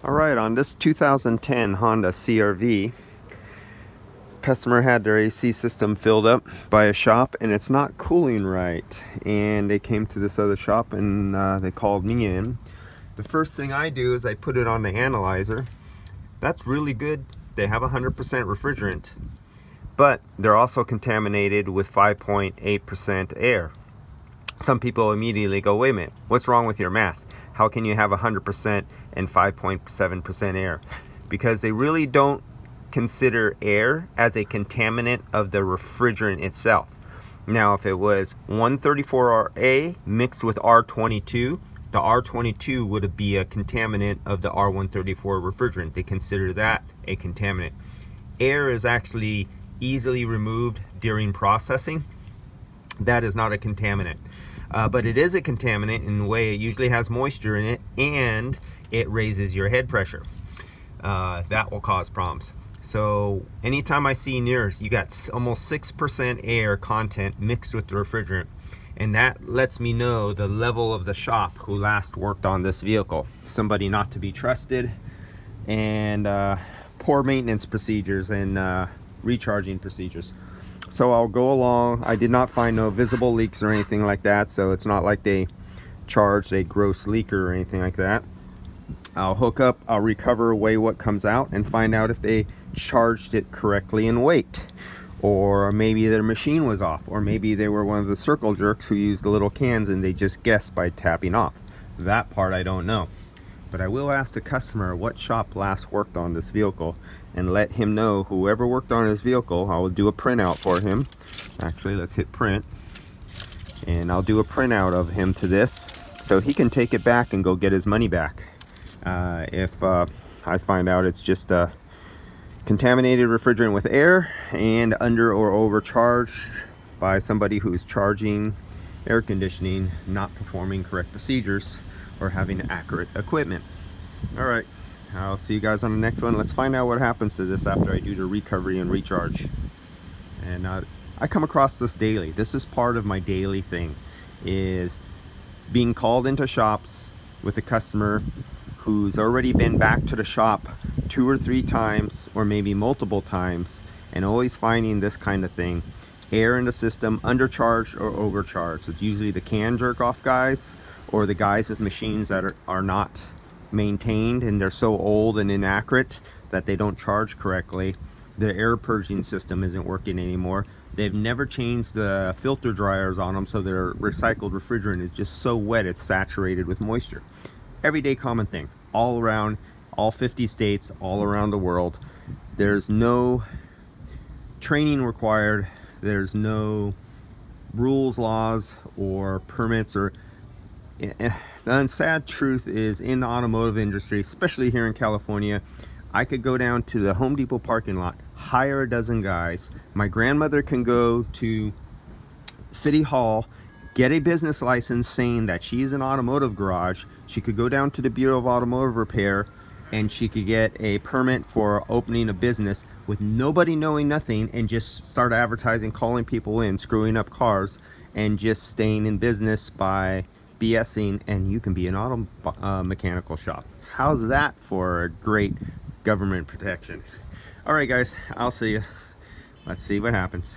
Alright, on this 2010 Honda CR-V, customer had their AC system filled up by a shop and it's not cooling right. And they came to this other shop and they called me in. The first thing I do is I put it on the analyzer. That's really good. They have 100% refrigerant, but they're also contaminated with 5.8% air. Some people immediately go, wait a minute, what's wrong with your math? How can you have 100% and 5.7% air? Because they really don't consider air as a contaminant of the refrigerant itself. Now, if it was 134RA mixed with R22, the R22 would be a contaminant of the R134 refrigerant. They consider that a contaminant. Air is actually easily removed during processing. That is not a contaminant. But it is a contaminant in the way it usually has moisture in it and it raises your head pressure. That will cause problems. So anytime I see nears, you got almost 6% air content mixed with the refrigerant, and that lets me know the level of the shop who last worked on this vehicle. Somebody not to be trusted, and poor maintenance procedures and recharging procedures. So I'll go along. I did not find no visible leaks or anything like that, so it's not like they charged a gross leaker or anything like that. I'll hook up, I'll recover, weigh what comes out, and find out if they charged it correctly in weight, or maybe their machine was off, or maybe they were one of the circle jerks who used the little cans and they just guessed by tapping off. That part I don't know, but I will ask the customer what shop last worked on this vehicle and let him know. Whoever worked on his vehicle, I will do a printout for him. Actually, let's hit print, and I'll do a printout of him to this so he can take it back and go get his money back. If I find out it's just a contaminated refrigerant with air and under or overcharged by somebody who's charging air conditioning, not performing correct procedures, or having accurate equipment. All right, I'll see you guys on the next one. Let's find out what happens to this after I do the recovery and recharge. And I come across this daily. This is part of my daily thing, is being called into shops with a customer who's already been back to the shop 2 or 3 times, or maybe multiple times, and always finding this kind of thing: air in the system, undercharged or overcharged. It's usually the can jerk off guys, or the guys with machines that are not maintained and they're so old and inaccurate that they don't charge correctly. The air purging system isn't working anymore. They've never changed the filter dryers on them, so their recycled refrigerant is just so wet it's saturated with moisture. Everyday common thing all around, all 50 states, all around the world. There's no training required. There's no rules, laws, or permits. Or the sad truth is, in the automotive industry, especially here in California, I could go down to the Home Depot parking lot, hire a dozen guys. My grandmother can go to City Hall, get a business license saying that she's an automotive garage. She could go down to the Bureau of Automotive Repair and she could get a permit for opening a business with nobody knowing nothing, and just start advertising, calling people in, screwing up cars, and just staying in business by BSing, and you can be an auto mechanical shop. How's that for a great government protection? All right, guys, I'll see you. Let's see what happens.